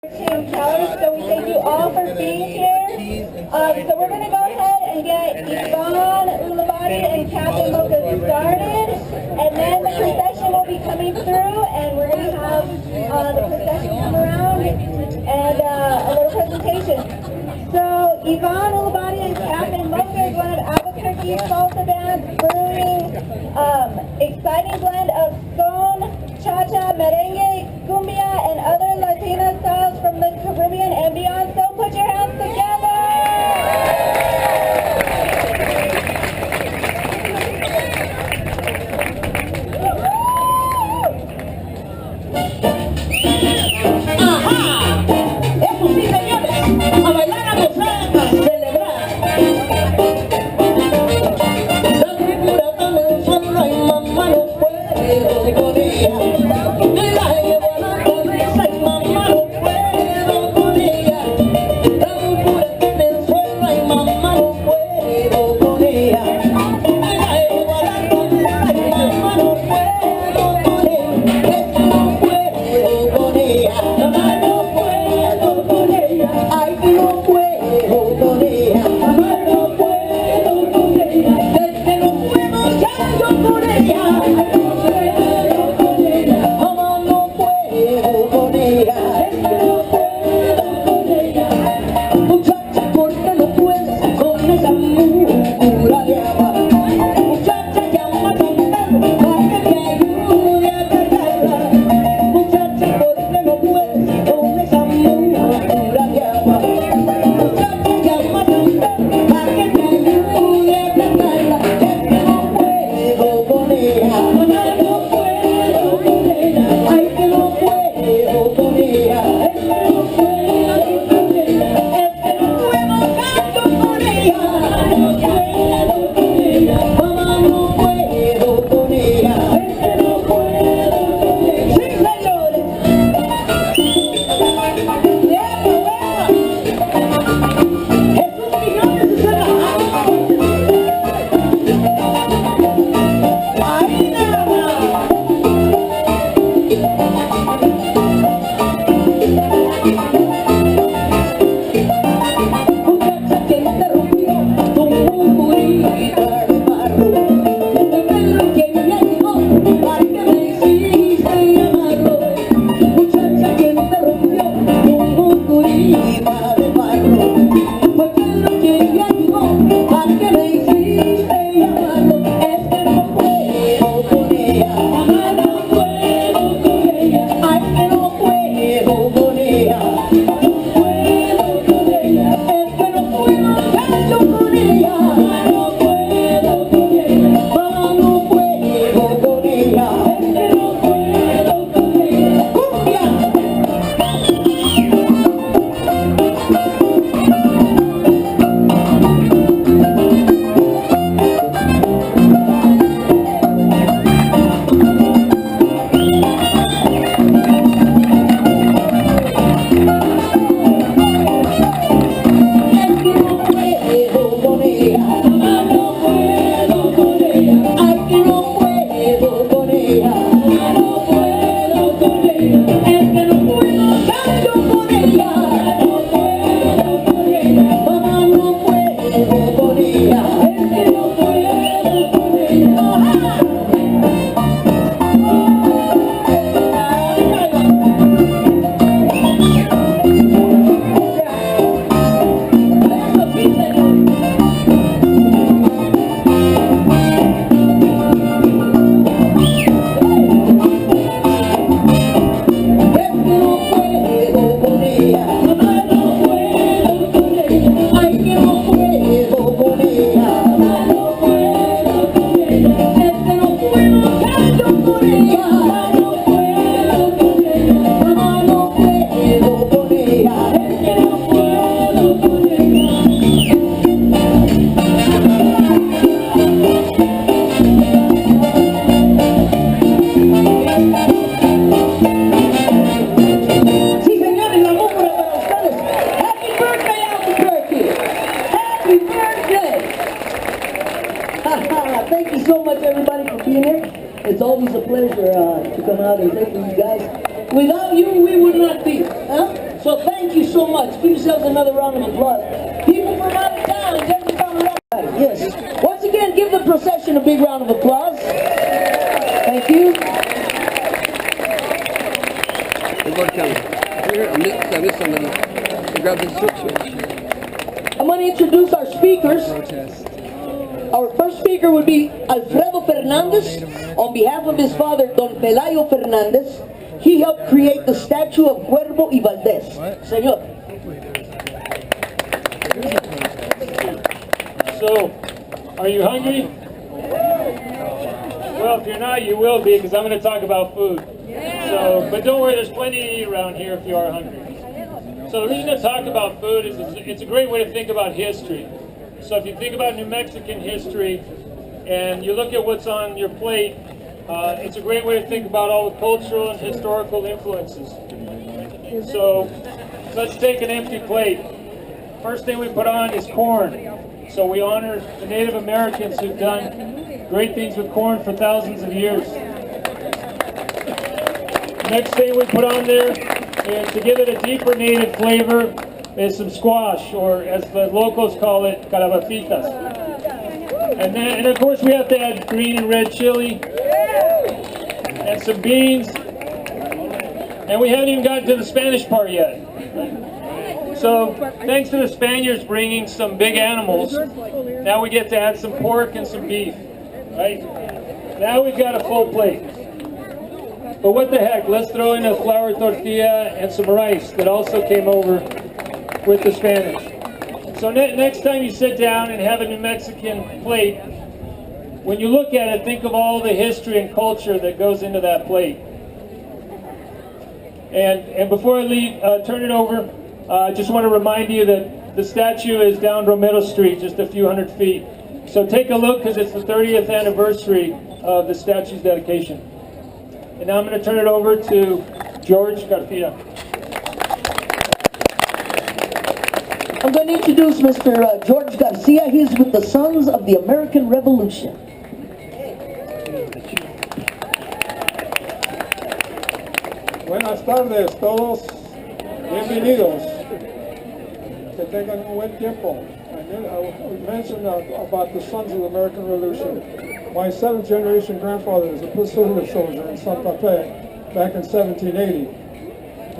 So we thank you all for being here. So we're going to go ahead and get Yvonne Ulabadi and Captain Mocha started, and then the procession will be coming through, and we're going to have the procession come around and a little presentation. So Yvonne Ulabadi and Captain Mocha is one of Albuquerque's salsa bands, brewing exciting blend of son, cha-cha, merengue, cumbia, and other Latina styles from the Caribbean and beyond. So put your hands together! ¡Ajá! Eso sí, señores, a bailar, a gozar, a celebrar. La figura tan en sombra y mamá no puede con ella. Me la llevo a la cabeza y mamá no puedo con ella. La figura tan en sombra y mamá no puedo con ella. Me la llevo a la cabeza y mamá no puedo con ella. Es que no puedo con ella. Mamá no puedo con ella. Ay, que no puedo con ella. Mamá no puedo con ella. Es que no puedo ya yo con ella. Ay, no puedo con ella. Mamá no puedo con ella. Es que no puedo con ella. Muchacha, ¿por qué no puedes con esa muscula de agua? Muchacha, llama a cantar para que me ayude a cantarla. Muchacha, ¿por qué no puedes con esa muscula de agua? Muchacha, llama a cantar para que me ayude a cantarla. Es que no puedo con ella. Mamá, no puedo con ella. Ay, que no puedo con ella. Es que no puedo con ella. Es que no puedo canto con ella. No puedo con ella. Mamá, no puedo con ella. Es que no puedo con ella. Sí, señores. Jesús Millones de Santa. Ahí nada más. Muchacha que te rompió tu murita de barro, de pelo que me ayudó para que me hiciste llamarlo. Muchacha que te rompió tu murita de barro, fue pelo que me ayudó para que me hiciste llamarlo. Es que no puedo con ella, mamá, no puedo con ella. Ay, que no puedo con ella. Es que no puedo canto con ella. No puedo con ella. Mamá, no puedo con ella. Es que no puedo con ella. ¡Cumbia! Es que no puedo con ella. Mamá, no puedo con ella. Ay, que no puedo con ella. Mamá, no puedo con ella. Es que no puedo canto con ella. No puedo con ella. Mamá, no puedo con ella. Es que no puedo con ella. ¡Ajá! Eso sí, señor. Es que no puedo con ella. Mamá, no puedo con ella. Ay, que no puedo con ella. Mamá, no puedo con ella. Es que no puedo canto con ella. No puedo con ella. Mamá, no puedo con ella. Es que no puedo con ella. Sí, señores, la música para ustedes. Happy birthday, Albuquerque. Happy birthday. Thank you so much, everybody, for being here. It's always a pleasure to come out and play for you guys. Without you, we would not be. Huh? So thank you so much. Give yourselves another round of applause. People from out of town, give them a round of applause. Yes. Once again, give the procession a big round of applause. Thank you. I'm going to introduce our speakers. Our first speaker would be Alfredo Fernandez. On behalf of his father, Don Pelayo Fernandez, he helped create the statue of Cuervo y Valdez. Señor. So, are you hungry? Well, if you're not, you will be, because I'm going to talk about food. So, but don't worry, there's plenty to eat around here if you are hungry. So the reason to talk about food is it's a great way to think about history. So if you think about New Mexican history and you look at what's on your plate, it's a great way to think about all the cultural and historical influences. So let's take an empty plate. First thing we put on is corn. So we honor the Native Americans who've done great things with corn for thousands of years. Next thing we put on there is, to give it a deeper native flavor, is some squash, or as the locals call it, calabacitas. And of course we have to add green and red chili, and some beans, and we haven't even gotten to the Spanish part yet. So thanks to the Spaniards bringing some big animals, now we get to add some pork and some beef, right? Now we've got a full plate. But what the heck, let's throw in a flour tortilla and some rice that also came over with the Spanish. So next time you sit down and have a New Mexican plate, when you look at it, think of all the history and culture that goes into that plate. And before I leave, turn it over, I just want to remind you that the statue is down Romero Street, just a few hundred feet. So take a look, because it's the 30th anniversary of the statue's dedication. And now I'm going to turn it over to George Garcia. I'm going to introduce Mr. George Garcia. He's with the Sons of the American Revolution. Buenas tardes todos, bienvenidos. Que tengan un buen tiempo. I mentioned about the Sons of the American Revolution. My seventh generation grandfather was a Pacific soldier in Santa Fe back in 1780.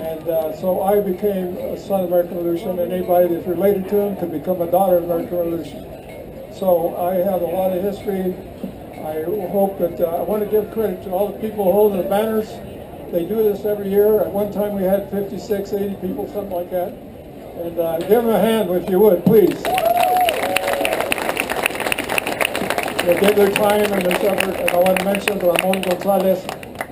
And so I became a son of the American Revolution, and anybody that's related to him could become a daughter of the American Revolution. So I have a lot of history. I hope that I want to give credit to all the people holding the banners. They do this every year. At one time we had 56, 80 people, something like that. And give them a hand if you would, please. They give their time and their effort, and I want to mention Ramon Gonzalez,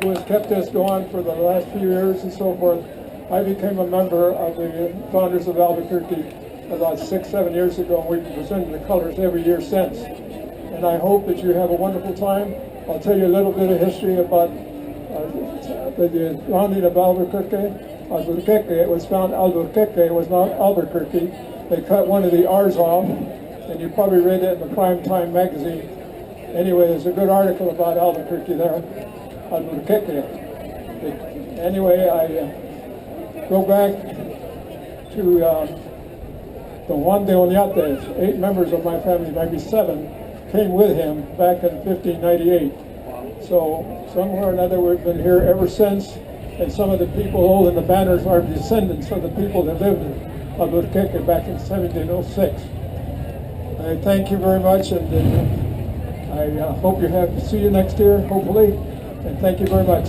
who has kept this going for the last few years and so forth. I became a member of the founders of Albuquerque about 6, 7 years ago, and we've been presenting the colors every year since. And I hope that you have a wonderful time. I'll tell you a little bit of history about the founding of Albuquerque. Albuquerque, it was found Albuquerque, it was not Albuquerque. They cut one of the R's off, and you probably read that in the Prime Time magazine. Anyway, there's a good article about Albuquerque there, Albuquerque. Anyway, I go back to the Juan de Oñates. 8 members of my family, maybe 7, came with him back in 1598. So somewhere or another we've been here ever since, and some of the people holding the banners are descendants of the people that lived in Albuquerque back in 1706. I thank you very much, and I hope you have to see you next year, hopefully, and thank you very much.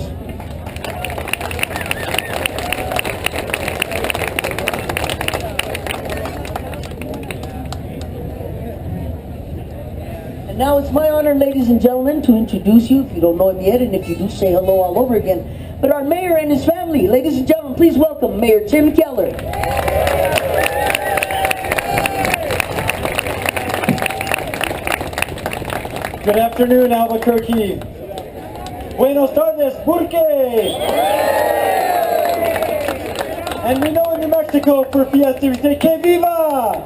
And now it's my honor, ladies and gentlemen, to introduce you, if you don't know him yet, and if you do, say hello all over again. But our mayor and his family, ladies and gentlemen, please welcome Mayor Tim Keller. Good afternoon, Albuquerque. Buenos tardes, Burque. And we know in New Mexico for fiesta we say que viva.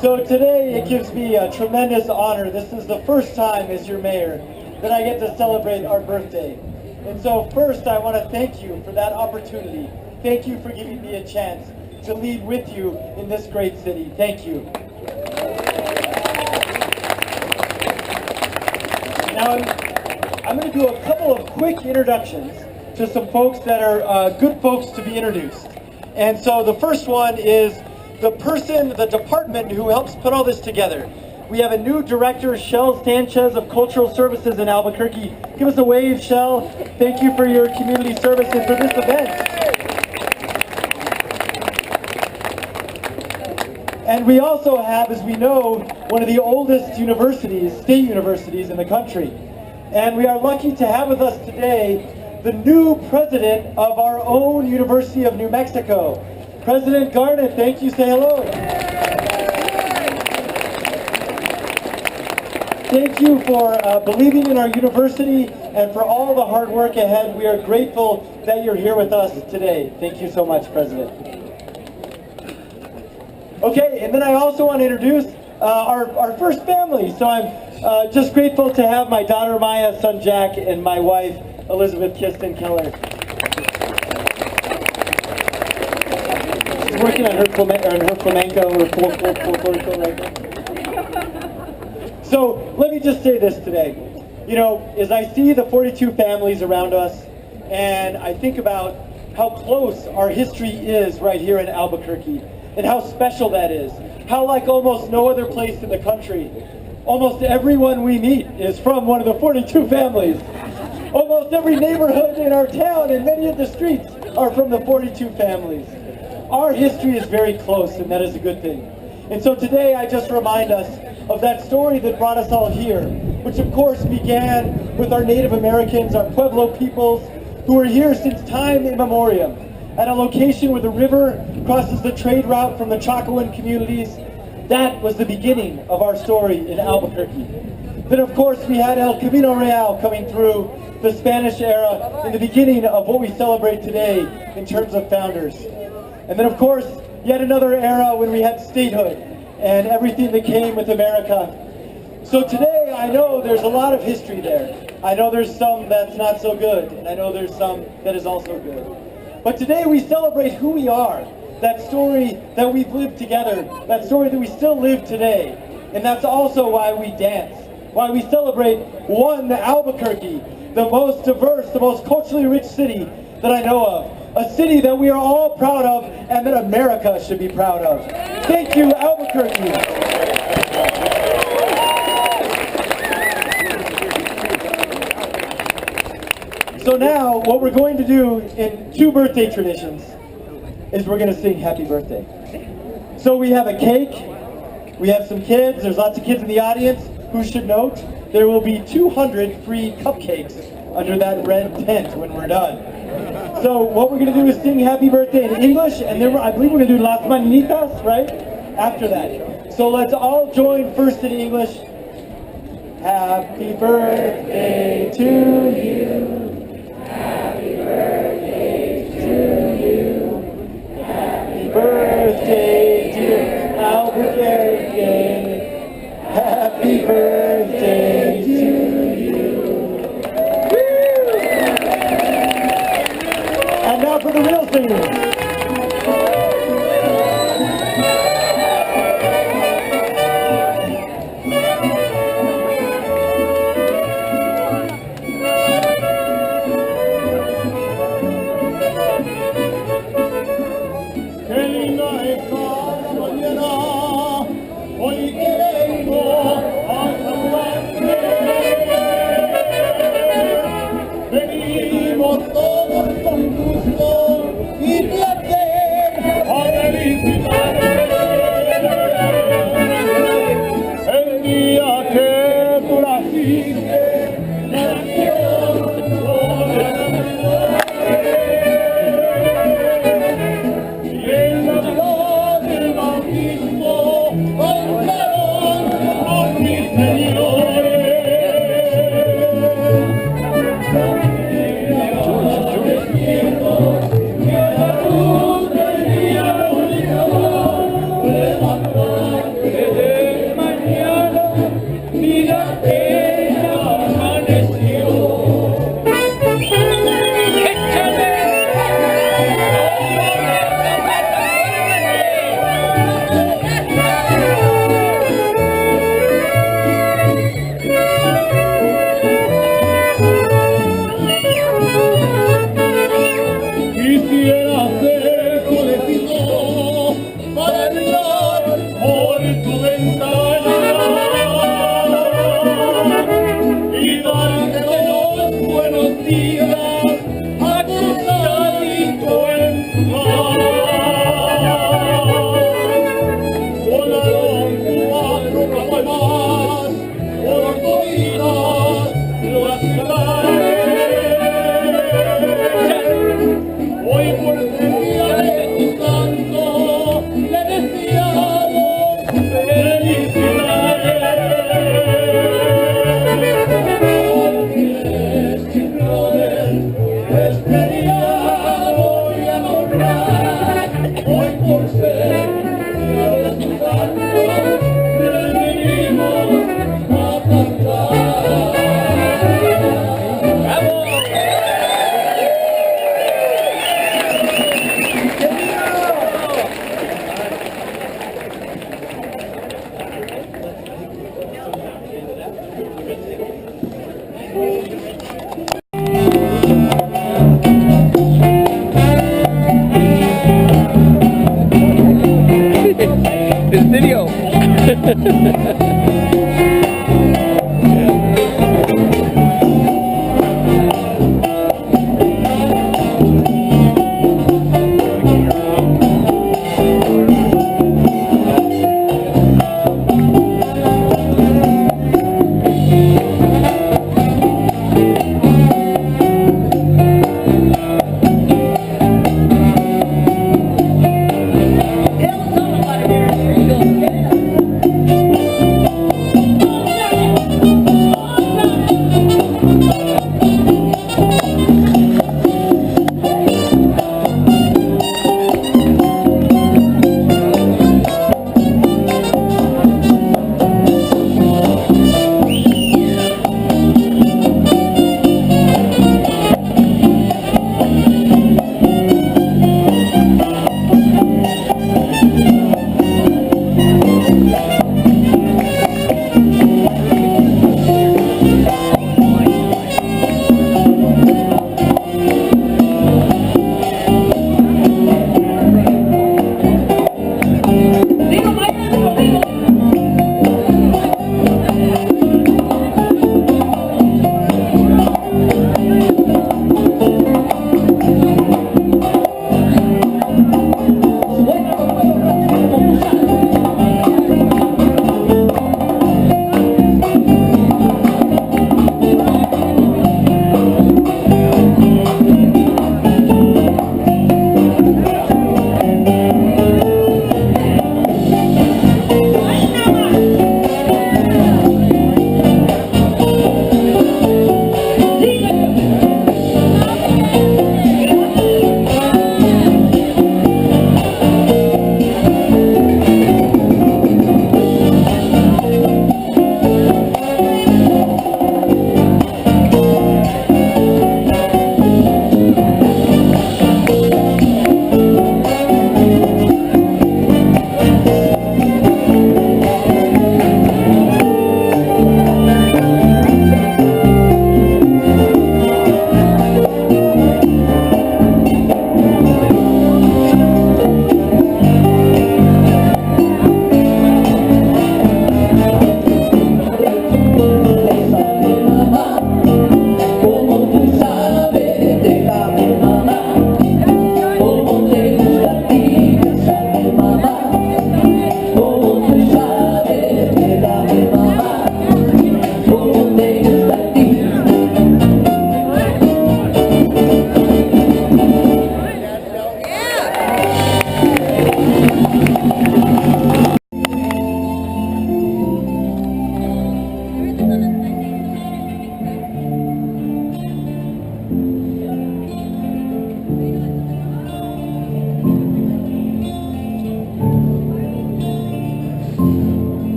So today it gives me a tremendous honor. This is the first time as your mayor that I get to celebrate our birthday. And so first, I want to thank you for that opportunity. Thank you for giving me a chance to lead with you in this great city. Thank you. Now, I'm going to do a couple of quick introductions to some folks that are good folks to be introduced. And so the first one is the department who helps put all this together. We have a new director, Shel Sanchez of Cultural Services in Albuquerque. Give us a wave, Shel. Thank you for your community service and for this event. And we also have, as we know, one of the oldest universities, state universities in the country. And we are lucky to have with us today the new president of our own University of New Mexico. President Garnet, thank you, say hello. Thank you for believing in our university and for all the hard work ahead. We are grateful that you're here with us today. Thank you so much, President. Okay, and then I also want to introduce our first family. So I'm just grateful to have my daughter Maya, son Jack, and my wife Elizabeth Kiston Keller. She's working on her flamenco or folklore right now. So let me just say this today. You know, as I see the 42 families around us, and I think about how close our history is right here in Albuquerque, and how special that is, how like almost no other place in the country, almost everyone we meet is from one of the 42 families. Almost every neighborhood in our town and many of the streets are from the 42 families. Our history is very close, and that is a good thing. And so today I just remind us of that story that brought us all here, which of course began with our Native Americans, our Pueblo peoples, who were here since time immemorial, at a location where the river crosses the trade route from the Chacoan communities. That was the beginning of our story in Albuquerque. Then of course we had El Camino Real coming through the Spanish era in the beginning of what we celebrate today in terms of founders. And then of course yet another era when we had statehood and everything that came with America. So today I know there's a lot of history there. I know there's some that's not so good, and I know there's some that is also good. But today we celebrate who we are, that story that we've lived together, that story that we still live today. And that's also why we dance, why we celebrate Albuquerque, the most diverse, the most culturally rich city that I know of. A city that we are all proud of and that America should be proud of. Thank you, Albuquerque. So now, what we're going to do in two birthday traditions is we're going to sing happy birthday. So we have a cake, we have some kids, there's lots of kids in the audience who should note there will be 200 free cupcakes under that red tent when we're done. So what we're going to do is sing happy birthday in English, and then I believe we're going to do Las Mañanitas, right? After that. So let's all join first in English. Happy birthday to you. Happy birthday to you. Happy birthday, dear Albuquerque. Happy birthday to you. Woo! And now for the real singers. Mira que amaneció. Hoy por ser día de tu santo, le deseamos felicidades. Flores, este día voy a honrar. Hoy por ser día de tu santo, le venimos a cantar. This video.